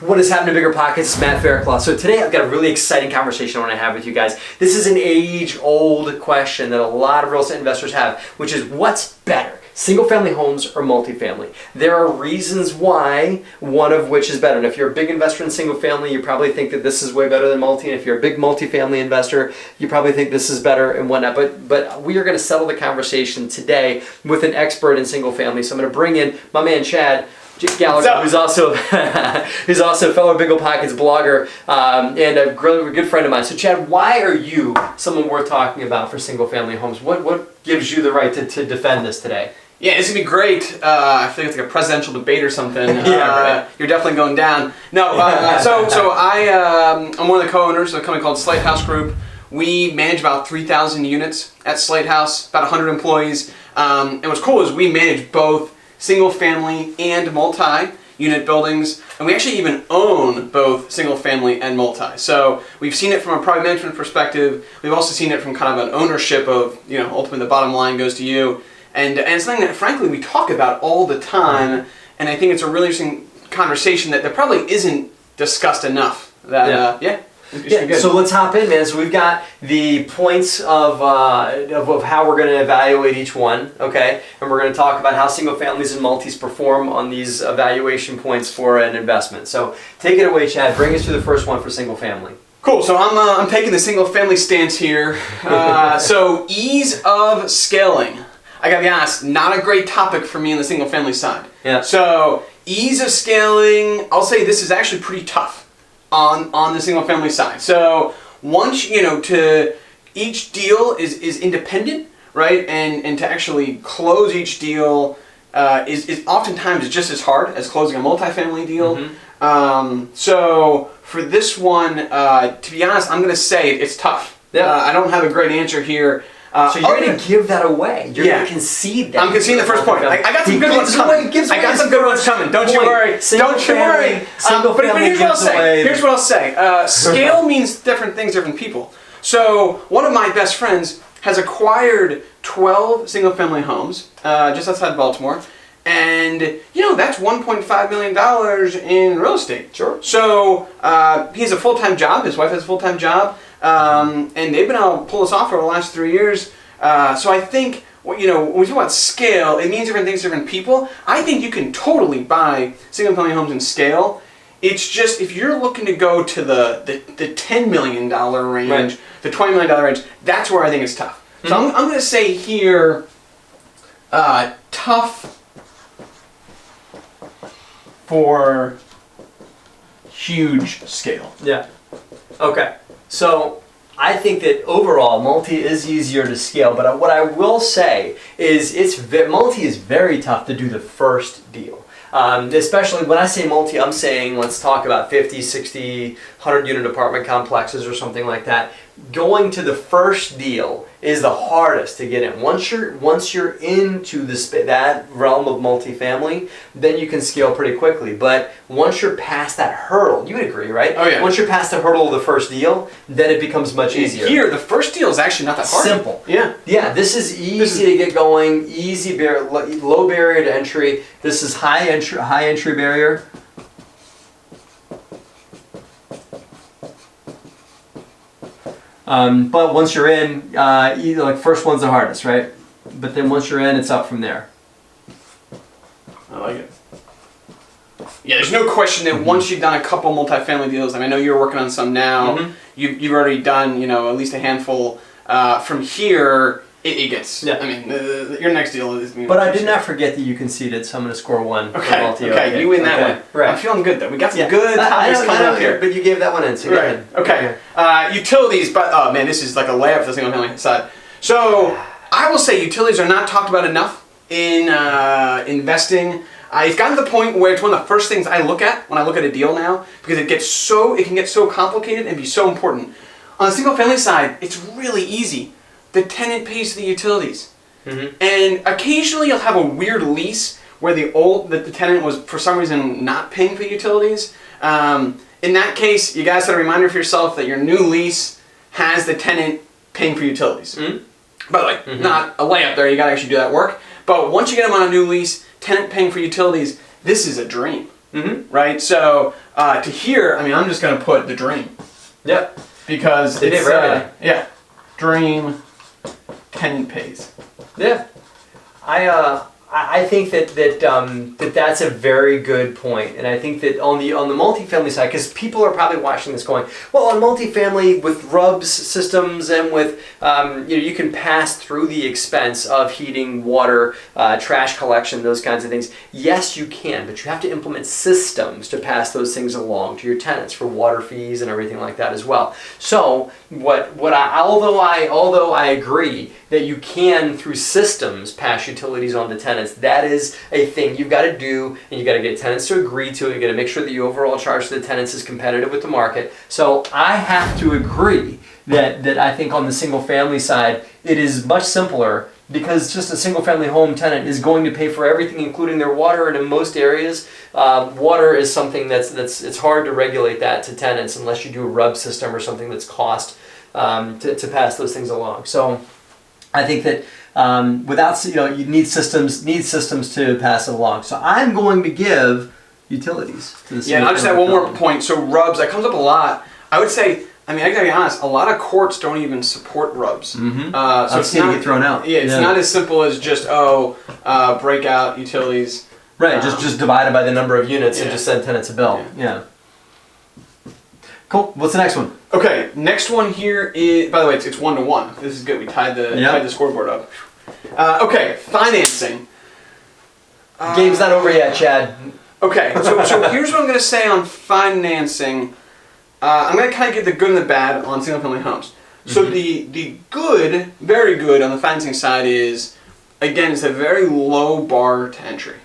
What is happening, Bigger Pockets? It's Matt Faircloth. So today I've got a really exciting conversation I want to have with you guys. This is an age-old question that a lot of real estate investors have, which is what's better, single-family homes or multifamily? There are reasons why, one of which is better. And if you're a big investor in single-family, you probably think that this is way better than multi. And if you're a big multifamily investor, you probably think this is better and whatnot. But we are going to settle the conversation today with an expert in single-family. So I'm going to bring in my man Chad Gallagher, who's also a fellow BiggerPockets blogger and a good friend of mine. So Chad, why are you someone worth talking about for single-family homes? What gives you the right to defend this today? Yeah, it's gonna be great. I feel like it's like a presidential debate or something. Right. You're definitely going down. No, I'm one of the co-owners of a company called DeRosa Group. We manage about 3,000 units at Slate House, about 100 employees. And what's cool is we manage both single-family and multi-unit buildings, and we actually even own both single-family and multi. So we've seen it from a private management perspective. We've also seen it from kind of an ownership of, ultimately the bottom line goes to you. And it's something that, frankly, we talk about all the time, and I think it's a really interesting conversation that probably isn't discussed enough. So let's hop in, man. So we've got the points of how we're going to evaluate each one, okay? And we're going to talk about how single families and multis perform on these evaluation points for an investment. So take it away, Chad. Bring us to the first one for single family. Cool. So I'm taking the single family stance here. So ease of scaling. I gotta be honest, not a great topic for me on the single family side. Yeah. So ease of scaling, I'll say this is actually pretty tough on the single family side. So once to each deal is independent, right? And to actually close each deal is oftentimes just as hard as closing a multifamily deal. Mm-hmm. So for this one, to be honest, I'm gonna say it's tough. Yeah. I don't have a great answer here. So you're going to give that away. You're going to concede that. I'm conceding the first point. I got some good ones coming. Don't you worry. Don't you worry. But here's what I'll say. Scale means different things, different people. So one of my best friends has acquired 12 single-family homes just outside Baltimore. And, that's $1.5 million in real estate. Sure. So he has a full-time job. His wife has a full-time job. And they've been able to pull this off over the last 3 years. So I think, when we talk about scale, it means different things to different people. I think you can totally buy single-family homes in scale. It's just, if you're looking to go to the $10 million range, right, the $20 million range, that's where I think it's tough. Mm-hmm. So I'm going to say here, tough for huge scale. Yeah. Okay. So I think that overall multi is easier to scale, but what I will say is multi is very tough to do the first deal. Especially when I say multi, I'm saying let's talk about 50, 60, 100 unit apartment complexes or something like that. Going to the first deal is the hardest to get in. Once you're into that realm of multifamily, then you can scale pretty quickly. But once you're past that hurdle, you would agree, right? Oh yeah. Once you're past the hurdle of the first deal, then it becomes much easier. Here, the first deal is actually not that hard. Simple. Yeah. Yeah. This is easy to get going. Low barrier to entry. This is high entry barrier. But once you're in, first one's the hardest, right? But then once you're in, it's up from there. I like it. Yeah, there's no question that once you've done a couple multifamily deals, and I know you're working on some now, mm-hmm, you've already done, at least a handful. From here, it gets. Yeah. I mean, your next deal is. But I did not forget that you conceded, so I'm going to score one. Okay. Okay. You win that one. Right. I'm feeling good though. We got some good topics coming up here. But you gave that one in. So right. Okay. Utilities, but oh man, this is like a layup for the single family side. So I will say utilities are not talked about enough in investing. It's gotten to the point where it's one of the first things I look at when I look at a deal now, because it can get so complicated and be so important. On the single family side, it's really easy. The tenant pays the utilities. Mm-hmm. And occasionally you'll have a weird lease where the tenant was for some reason not paying for utilities. In that case, you guys set a reminder for yourself that your new lease has the tenant paying for utilities. Mm-hmm. By the way, mm-hmm, not a layup there, you gotta actually do that work. But once you get them on a new lease, tenant paying for utilities, this is a dream. Mm-hmm. Right? So to here, I mean, I'm just going to put the dream. Yep. Because it's yeah, dream, tenant pays. Yeah. I think that's a very good point, and I think that on the multifamily side, because people are probably watching this going, well, on multifamily with RUBS systems and with you can pass through the expense of heating, water, trash collection, those kinds of things. Yes, you can, but you have to implement systems to pass those things along to your tenants for water fees and everything like that as well. So although I agree that you can through systems pass utilities on to tenants, that is a thing you've got to do, and you've got to get tenants to agree to it. You've got to make sure that the overall charge to the tenants is competitive with the market. So I have to agree that I think on the single family side, it is much simpler, because just a single family home tenant is going to pay for everything, including their water, and in most areas, water is something that's it's hard to regulate that to tenants unless you do a RUB system or something that's cost to pass those things along. So I think that without, you need systems to pass it along. So I'm going to give utilities to the and I'll just add one more point. So RUBS, that comes up a lot. I would say, I gotta be honest, a lot of courts don't even support RUBS. Mm-hmm. So it's not get thrown out. Yeah, it's not as simple as just break out utilities. Right, just divide it by the number of units and just send tenants a bill. Yeah. Cool. What's the next one? Okay, next one here is, by the way, it's 1-to-1. This is good. We tied the scoreboard up. Okay, financing. Game's not over yet, Chad. Okay, so here's what I'm going to say on financing. I'm going to kind of give the good and the bad on single-family homes. So the good, very good on the financing side is, again, it's a very low bar to entry.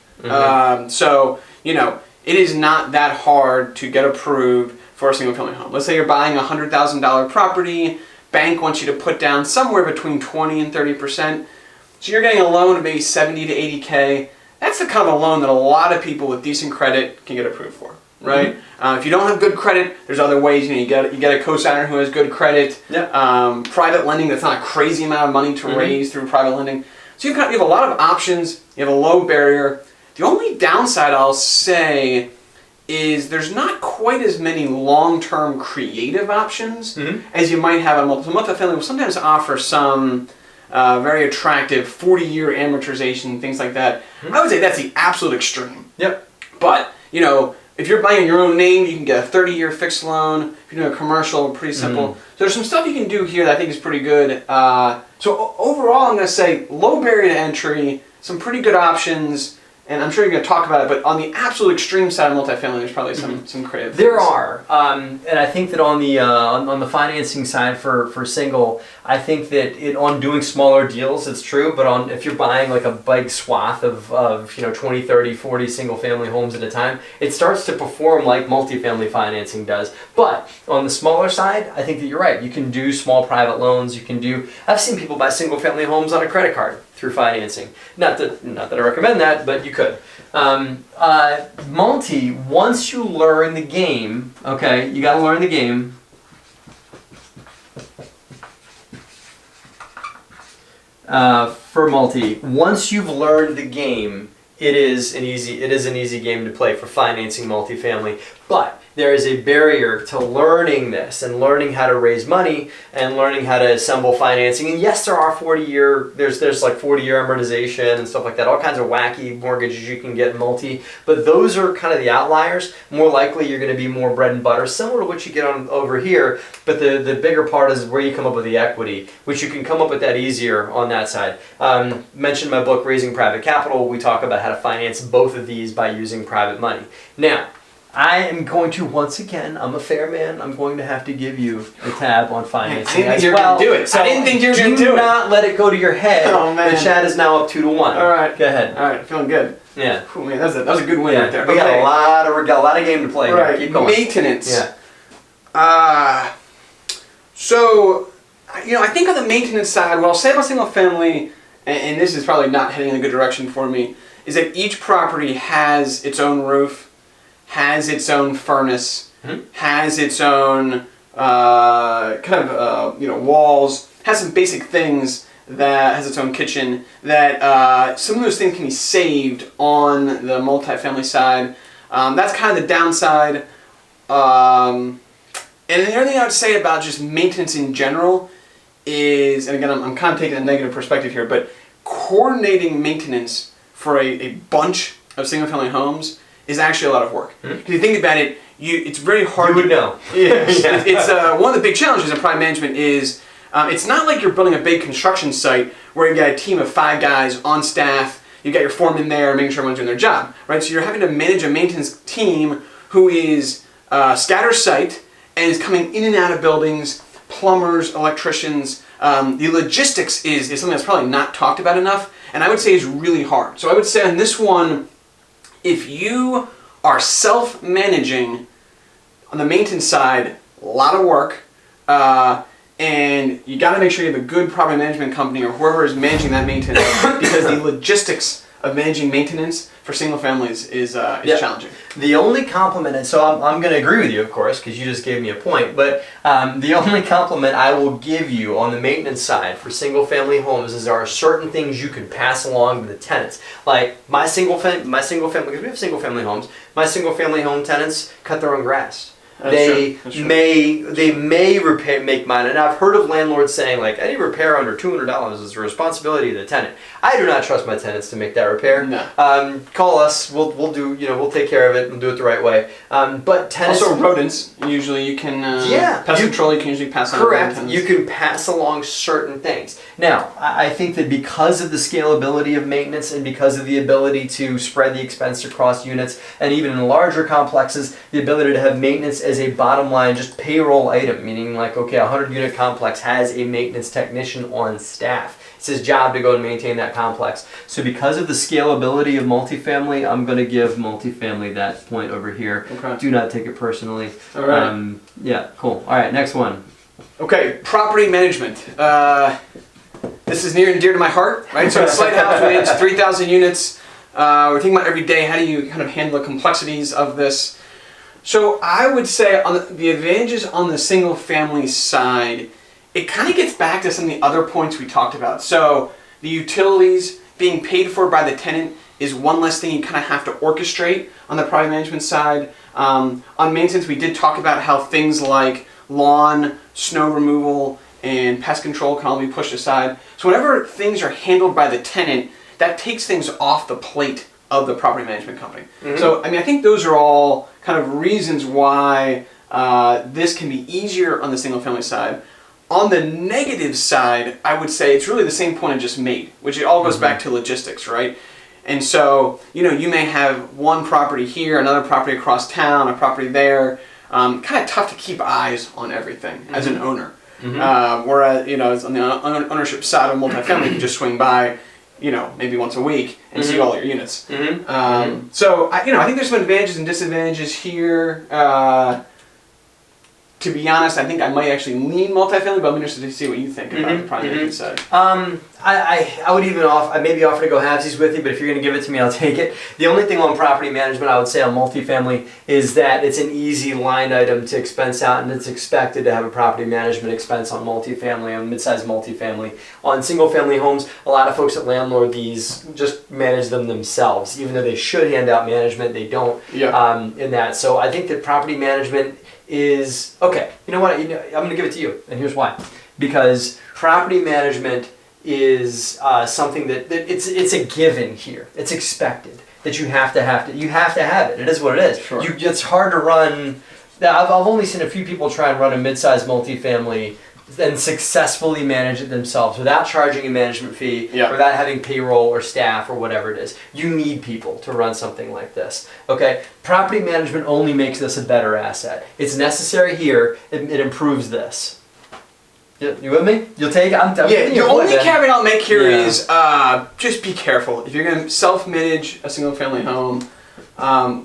So, it is not that hard to get approved for a single-family home. Let's say you're buying a $100,000 property. Bank wants you to put down somewhere between 20 and 30%. So you're getting a loan of maybe 70 to 80K. That's the kind of a loan that a lot of people with decent credit can get approved for, right? If you don't have good credit, there's other ways. You get a co-signer who has good credit. Private lending, that's not a crazy amount of money to raise through private lending. So you have a lot of options. You have a low barrier. The only downside I'll say is there's not quite as many long-term creative options as you might have on multifamily. Will sometimes offer some very attractive 40-year amortization, things like that. I would say that's the absolute extreme. Yep. But, if you're buying in your own name, you can get a 30-year fixed loan. If you're doing a commercial, pretty simple. So there's some stuff you can do here that I think is pretty good. So overall, I'm going to say low barrier to entry, some pretty good options. And I'm sure you're going to talk about it, but on the absolute extreme side of multifamily, there's probably some creative There are, and I think that on the financing side for single, I think that on doing smaller deals, it's true, but if you're buying like a big swath of 20, 30, 40 single family homes at a time, it starts to perform like multifamily financing does. But on the smaller side, I think that you're right. You can do small private loans. I've seen people buy single family homes on a credit card through financing. Not that I recommend that, but you could. Multi, once you learn the game, okay, you got to learn the game. For multi, once you've learned the game, it is an easy game to play for financing multifamily. But there is a barrier to learning this and learning how to raise money and learning how to assemble financing. And yes, there are 40-year, there's like 40-year amortization and stuff like that, all kinds of wacky mortgages you can get in multi, but those are kind of the outliers. More likely you're going to be more bread and butter, similar to what you get on over here, but the bigger part is where you come up with the equity, which you can come up with that easier on that side. Mentioned my book, Raising Private Capital, we talk about how to finance both of these by using private money. Now, I am going to, once again, I'm a fair man, I'm going to have to give you a tab on financing. I didn't think you were going to do it. So I didn't think you were going to do it. Do not let it go to your head. Oh, man. The Chad is now up 2-1. All right. Go ahead. All right, feeling good. Yeah. Cool, man. That was a good win right there. We got a lot of game to play right. here. Keep going. Maintenance. Yeah. So, I think on the maintenance side, what I'll say about single family, and this is probably not heading in a good direction for me, is that each property has its own roof, has its own furnace, has its own walls, has some basic things, that has its own kitchen, that some of those things can be saved on the multifamily side. That's kind of the downside. And the other thing I would say about just maintenance in general is, and again, I'm kind of taking a negative perspective here, but coordinating maintenance for a bunch of single-family homes is actually a lot of work. Because you think about it, it's very hard. You would know. It's one of the big challenges in property management is it's not like you're building a big construction site where you've got a team of 5 guys on staff. You've got your foreman there making sure everyone's doing their job, right? So you're having to manage a maintenance team who is scatter site and is coming in and out of buildings, plumbers, electricians. The logistics is something that's probably not talked about enough, and I would say is really hard. So I would say on this one, if you are self-managing on the maintenance side, a lot of work, and you got to make sure you have a good property management company or whoever is managing that maintenance because the logistics of managing maintenance for single families is challenging. The only compliment, and so I'm going to agree with you, of course, because you just gave me a point, but the only compliment I will give you on the maintenance side for single family homes is there are certain things you can pass along to the tenants. Like my single family, because we have single family homes, my single family home tenants cut their own grass. They may make mine, and I've heard of landlords saying like any repair under $200 is the responsibility of the tenant. I do not trust my tenants to make that repair. No. Call us. We'll do. We'll take care of it. We'll do it the right way. But tenants also rodents. Usually you can pest control. You can usually pass on. Correct. You can pass along certain things. Now I think that because of the scalability of maintenance and because of the ability to spread the expense across units and even in larger complexes, the ability to have maintenance as a bottom line, just payroll item, meaning like, okay, a 100-unit complex has a maintenance technician on staff. It's his job to go and maintain that complex. So because of the scalability of multifamily, I'm going to give multifamily that point over here. Okay. Do not take it personally. All right. Yeah, cool. All right, next one. Okay, property management. This is near and dear to my heart, right? So it's slight house manage, 3,000 units. We're thinking about every day, how do you kind of handle the complexities of this? So I would say on the advantages on the single family side, it kind of gets back to some of the other points we talked about. So the utilities being paid for by the tenant is one less thing you kind of have to orchestrate on the property management side. On maintenance, we did talk about how things like lawn, snow removal, and pest control can all be pushed aside. So whenever things are handled by the tenant, that takes things off the plate of the property management company. Mm-hmm. So, I think those are all kind of reasons why this can be easier on the single family side. On the negative side, I would say it's really the same point I just made, which it all goes back to logistics, right? And so, you may have one property here, another property across town, a property there. Kind of tough to keep eyes on everything as an owner. Mm-hmm. Whereas, on the ownership side of multifamily, you can just swing by, maybe once a week and see all your units. Mm-hmm. So, I think there's some advantages and disadvantages here. To be honest, I think I might actually lean multifamily, but I'm interested to see what you think about the property management side. I would even maybe offer to go halvesies with you, but if you're going to give it to me, I'll take it. The only thing on property management I would say on multifamily is that it's an easy line item to expense out, and it's expected to have a property management expense on multifamily, on mid-sized multifamily. On single-family homes, a lot of folks at landlord these just manage them themselves, even though they should hand out management, they don't. Yeah. In that, so I think that property management is okay. You know what? I'm going to give it to you, and here's why. Because property management is something that it's a given here. It's expected that you have to have it. It is what it is. Sure. It's hard to run. I've only seen a few people try and run a mid-sized multifamily and successfully manage it themselves without charging a management fee, without having payroll or staff or whatever it is. You need people to run something like this. Okay? Property management only makes this a better asset. It's necessary here. It improves this. You with me? You'll take it? The only caveat I'll make here is just be careful. If you're going to self-manage a single-family home,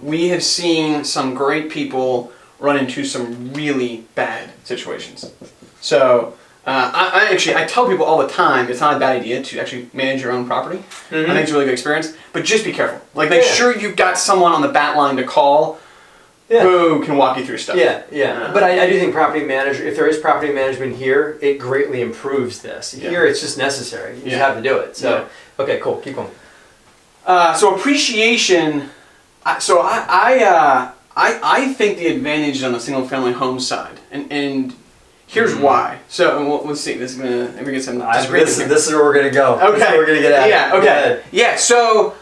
we have seen some great people run into some really bad situations. So I tell people all the time it's not a bad idea to actually manage your own property. Mm-hmm. I think it's a really good experience, but just be careful. Like make sure you've got someone on the bat line to call who can walk you through stuff. But I do think if there is property management here, it greatly improves this. Here it's just necessary. You just have to do it. So okay, cool. Keep going. So appreciation I think the advantage is on the single family home side, and here's why. So let's see. This is gonna maybe get some. This is where we're gonna go. Okay. This is where we're gonna get at. Yeah. Okay. Yeah. So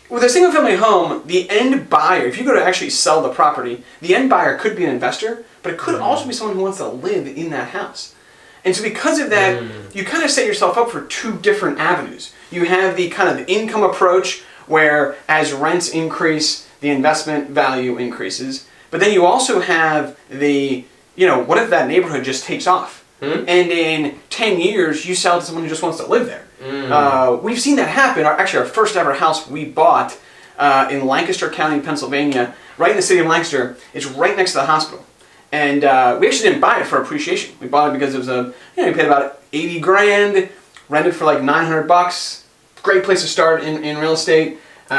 with a single family home, the end buyer, if you go to actually sell the property, the end buyer could be an investor, but it could also be someone who wants to live in that house. And so because of that, you kind of set yourself up for two different avenues. You have the kind of income approach where as rents increase, the investment value increases. But then you also have the, what if that neighborhood just takes off? And in 10 years, you sell to someone who just wants to live there. We've seen that happen. Our first ever house we bought in Lancaster County, Pennsylvania, right in the city of Lancaster. It's right next to the hospital. And we actually didn't buy it for appreciation. We bought it because it was we paid about 80 grand, rented for like $900. Great place to start in real estate.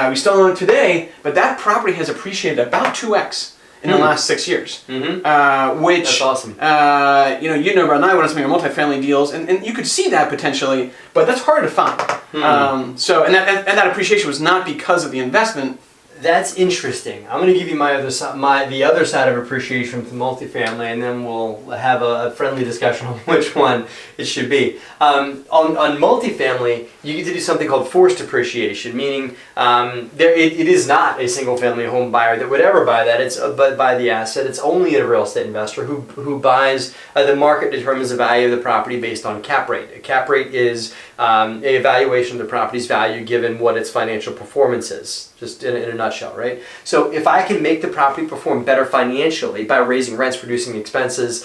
We still own it today, but that property has appreciated about 2x in the last 6 years. Which that's awesome. You know about now when it's making multifamily deals, and you could see that potentially, but that's hard to find. And that appreciation was not because of the investment. That's interesting. I'm going to give you the other side of appreciation for multifamily, and then we'll have a friendly discussion on which one it should be. On multifamily, you get to do something called forced appreciation, meaning it is not a single-family home buyer that would ever buy that. But buy the asset. It's only a real estate investor who buys. The market determines the value of the property based on cap rate. A cap rate is a evaluation of the property's value given what its financial performance is. Just in a nutshell, right? So if I can make the property perform better financially by raising rents, reducing expenses,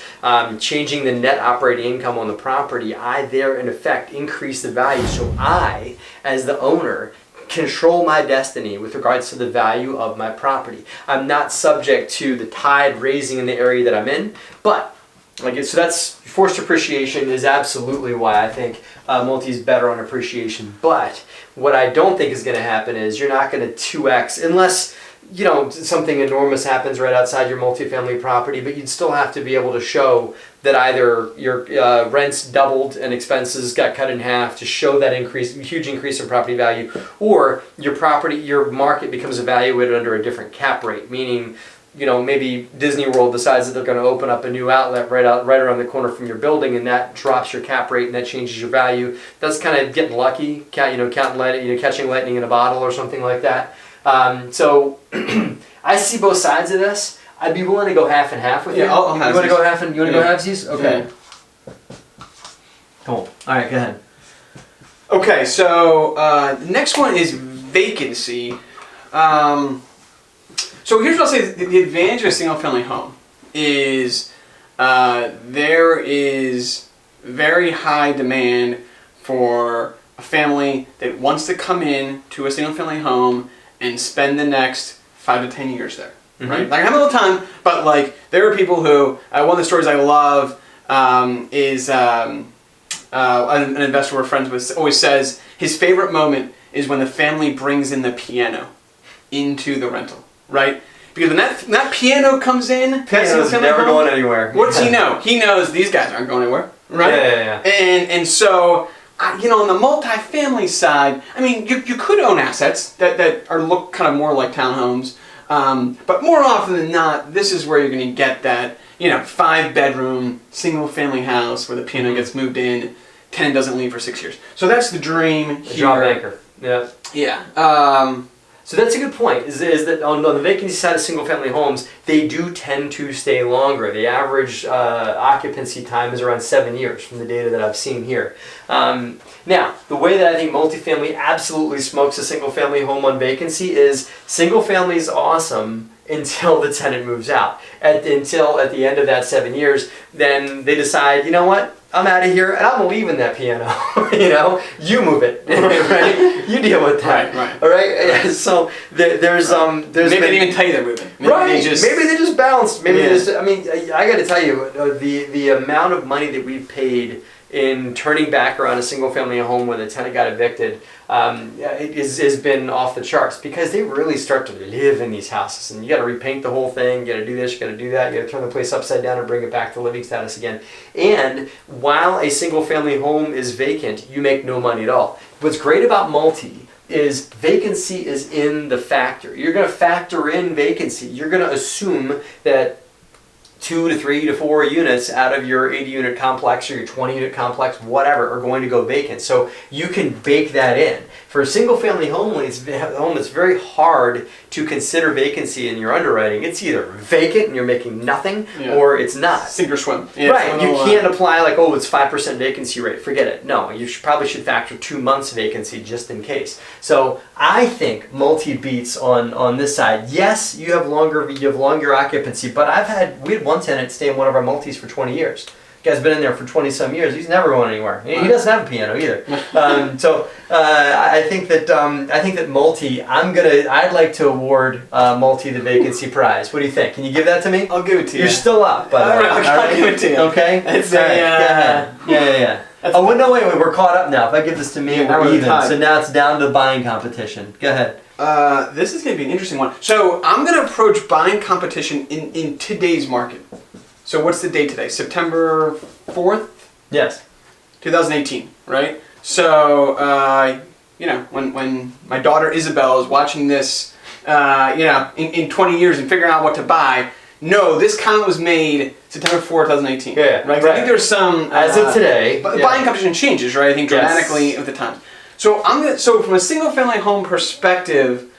changing the net operating income on the property, I there in effect increase the value. So I, as the owner, control my destiny with regards to the value of my property. I'm not subject to the tide raising in the area that I'm in, but so that's forced appreciation is absolutely why I think multi is better on appreciation. But what I don't think is going to happen is you're not going to 2x unless something enormous happens right outside your multifamily property. But you'd still have to be able to show that either your rents doubled and expenses got cut in half to show that huge increase in property value, or your market becomes evaluated under a different cap rate, meaning maybe Disney World decides that they're going to open up a new outlet right around the corner from your building, and that drops your cap rate and that changes your value. That's kind of getting lucky, catching lightning in a bottle or something like that. So I see both sides of this. I'd be willing to go half and half with you. I'll you want to go half and you want to go halfsies? Okay. Yeah. Cool. All right, go ahead. Okay, so the next one is vacancy. So here's what I'll say. The advantage of a single-family home is there is very high demand for a family that wants to come in to a single-family home and spend the next 5 to 10 years there. Right? Like I have a little time, but like there are people who one of the stories I love is an investor we're friends with always says his favorite moment is when the family brings in the piano into the rental. Right? Because when that piano comes in, piano's never going anywhere. What's he know? He knows these guys aren't going anywhere. Right? Yeah. And so, on the multifamily side, I mean, you could own assets that look kind of more like townhomes, but more often than not, this is where you're going to get that 5-bedroom single-family house where the piano gets moved in, tenant doesn't leave for 6 years. So that's the dream here. Job anchor. Yeah. Yeah. So that's a good point, is that on the vacancy side of single-family homes, they do tend to stay longer. The average occupancy time is around 7 years from the data that I've seen here. Now, the way that I think multifamily absolutely smokes a single-family home on vacancy is single-family is awesome until the tenant moves out. Until at the end of that 7 years, then they decide, you know what? I'm out of here and I'm leaving that piano. You move it, right? You deal with that. Right. All right. So there's maybe they didn't even tell you they're moving. Maybe they just bounced. Maybe I mean, I got to tell you, the amount of money that we've paid in turning back around a single-family home where the tenant got evicted, it has been off the charts because they really start to live in these houses, and you got to repaint the whole thing. You got to do this, you got to do that. You got to turn the place upside down and bring it back to living status again. And while a single-family home is vacant, you make no money at all. What's great about multi is vacancy is in the factor. You're going to factor in vacancy. You're going to assume that 2 to 3 to 4 units out of your 80-unit complex or your 20-unit complex, whatever, are going to go vacant. So you can bake that in. For a single-family home, it's very hard to consider vacancy in your underwriting. It's either vacant and you're making nothing, or it's not. Sink or swim. Yeah, right. You can't apply like, oh, it's 5% vacancy rate. Forget it. No, you probably should factor 2 months vacancy just in case. So I think multi beats on this side. Yes, you have longer occupancy, but we had one tenant stay in one of our multis for 20 years. The guy's been in there for 20 some years. He's never going anywhere. He doesn't have a piano either. I think that multi. I'd like to award multi the vacancy prize. What do you think? Can you give that to me? I'll give it to you. You're still up, by the way. I'll give it to you. Okay. It's go ahead. Yeah. Oh, no, wait. We're caught up now. If I give this to me, we're even. So now it's down to the buying competition. Go ahead. This is going to be an interesting one. So I'm going to approach buying competition in today's market. So what's the date today? September 4th? Yes. 2018, right? So, when my daughter Isabel is watching this, in 20 years and figuring out what to buy, no, this comment was made September 4th, 2018. Yeah, right? I think there's some... As of today. Buying competition changes, right? I think dramatically with the times. So from a single-family home perspective,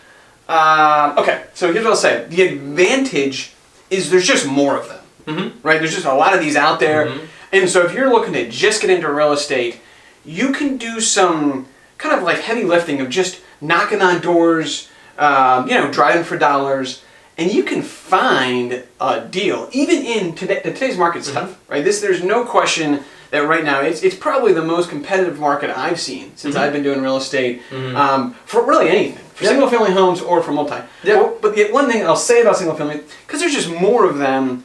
okay, so here's what I'll say. The advantage is there's just more of them. Mm-hmm. Right, there's just a lot of these out there, and so if you're looking to just get into real estate, you can do some kind of like heavy lifting of just knocking on doors, driving for dollars, and you can find a deal. Even in today's market's tough, right? There's no question that right now it's probably the most competitive market I've seen since I've been doing real estate for really anything, for single-family homes or for multi. Well, but the one thing I'll say about single-family, because there's just more of them.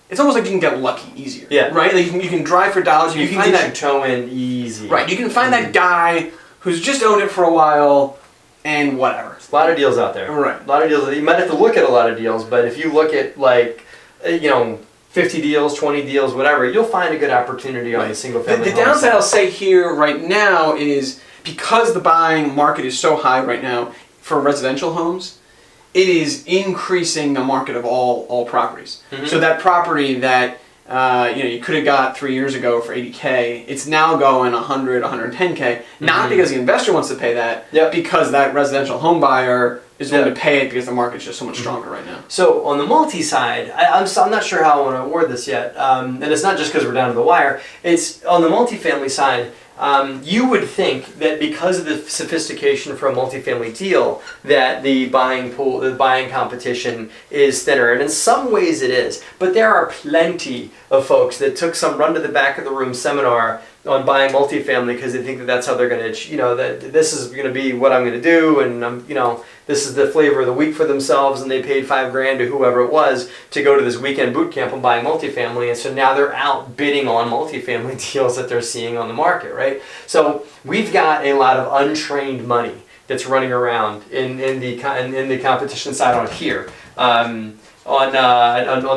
It's almost like you can get lucky easier. Yeah. Right? Like you can drive for dollars. You can find get your toe in easy. Right. You can find that guy who's just owned it for a while and whatever. A lot of deals out there. Right. A lot of deals. You might have to look at a lot of deals, but if you look at 50 deals, 20 deals, whatever, you'll find a good opportunity on the single family home. The downside I'll say here right now is because the buying market is so high right now for residential homes, it is increasing the market of all properties. So that property that you could have got 3 years ago for $80K, it's now going $100, $110K. Not because the investor wants to pay that, because that residential home buyer is willing to pay it because the market's just so much stronger right now. So on the multi side, I'm not sure how I want to award this yet, and it's not just because we're down to the wire. It's on the multifamily side. You would think that because of the sophistication for a multifamily deal, that the buying competition is thinner, and in some ways it is. But there are plenty of folks that took some run to the back of the room seminar on buying multifamily because they think that that's how they're going to, that this is going to be what I'm going to do, and this is the flavor of the week for themselves, and they paid $5,000 to whoever it was to go to this weekend boot camp on buying multifamily, and so now they're out bidding on multifamily deals that they're seeing on the market, right? So we've got a lot of untrained money that's running around in the competition side on here. On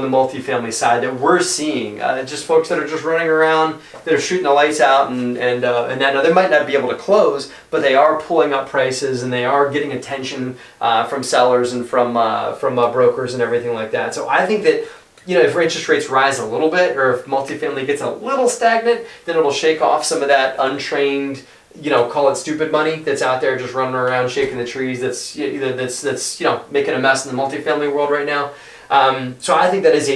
the multifamily side that we're seeing, just folks that are just running around, that are shooting the lights out, and that now they might not be able to close, but they are pulling up prices and they are getting attention from sellers and from brokers and everything like that. So I think that if interest rates rise a little bit, or if multifamily gets a little stagnant, then it'll shake off some of that untrained, call it stupid money that's out there just running around shaking the trees. That's making a mess in the multifamily world right now. So I think that is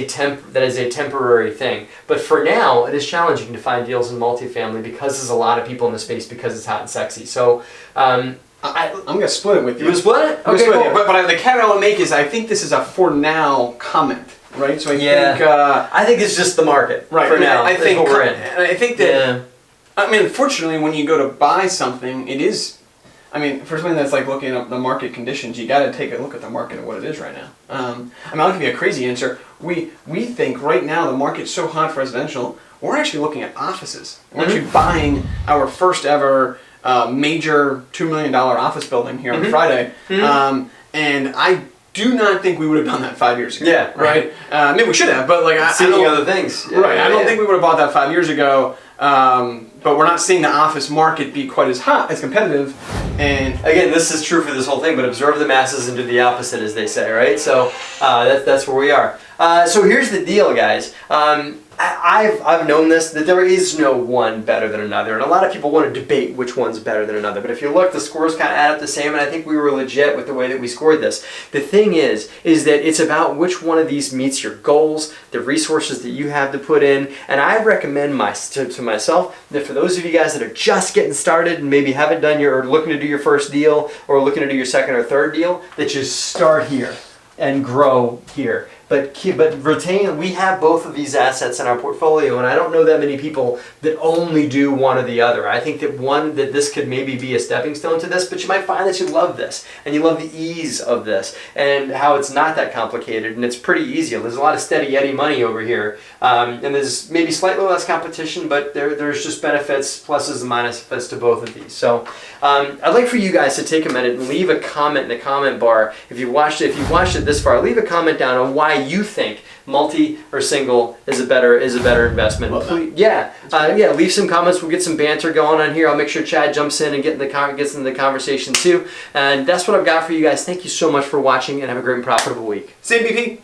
a temporary thing. But for now, it is challenging to find deals in multifamily because there's a lot of people in the space because it's hot and sexy. So I'm going to split it with you. You split it? Okay, cool. But the caveat I want to make is I think this is a for now comment, right? So I think it's just the market for now. I think what we're in. And I think that unfortunately, when you go to buy something, it is. For something that's like looking up the market conditions, you got to take a look at the market and what it is right now. I'll give you a crazy answer. We think right now the market's so hot for residential, we're actually looking at offices. We're actually buying our first ever major $2 million office building here on Friday. And I do not think we would have done that 5 years ago. Yeah, right. Maybe we should have, but seeing other things. Right. I don't think we would have bought that 5 years ago. but we're not seeing the office market be quite as hot, as competitive. And again, this is true for this whole thing, but observe the masses and do the opposite, as they say, right? So that's where we are. So here's the deal, guys. I've known this, that there is no one better than another, and a lot of people want to debate which one's better than another, but if you look, the scores kind of add up the same, and I think we were legit with the way that we scored this. The thing is that it's about which one of these meets your goals, the resources that you have to put in, and I recommend to myself that for those of you guys that are just getting started and maybe haven't done or looking to do your first deal or looking to do your second or third deal, that you start here and grow here. But retain, we have both of these assets in our portfolio, and I don't know that many people that only do one or the other. I think that this could maybe be a stepping stone to this, but you might find that you love this, and you love the ease of this, and how it's not that complicated, and it's pretty easy. There's a lot of steady Eddie money over here, and there's maybe slightly less competition, but there's just benefits, pluses and minuses to both of these. So I'd like for you guys to take a minute and leave a comment in the comment bar. If you've watched it this far, leave a comment down on why you think multi or single is a better investment. Leave some comments. We'll get some banter going on here. I'll make sure Chad jumps in and gets into the conversation too. And that's what I've got for you guys. Thank you so much for watching, and have a great and profitable week. Same BP.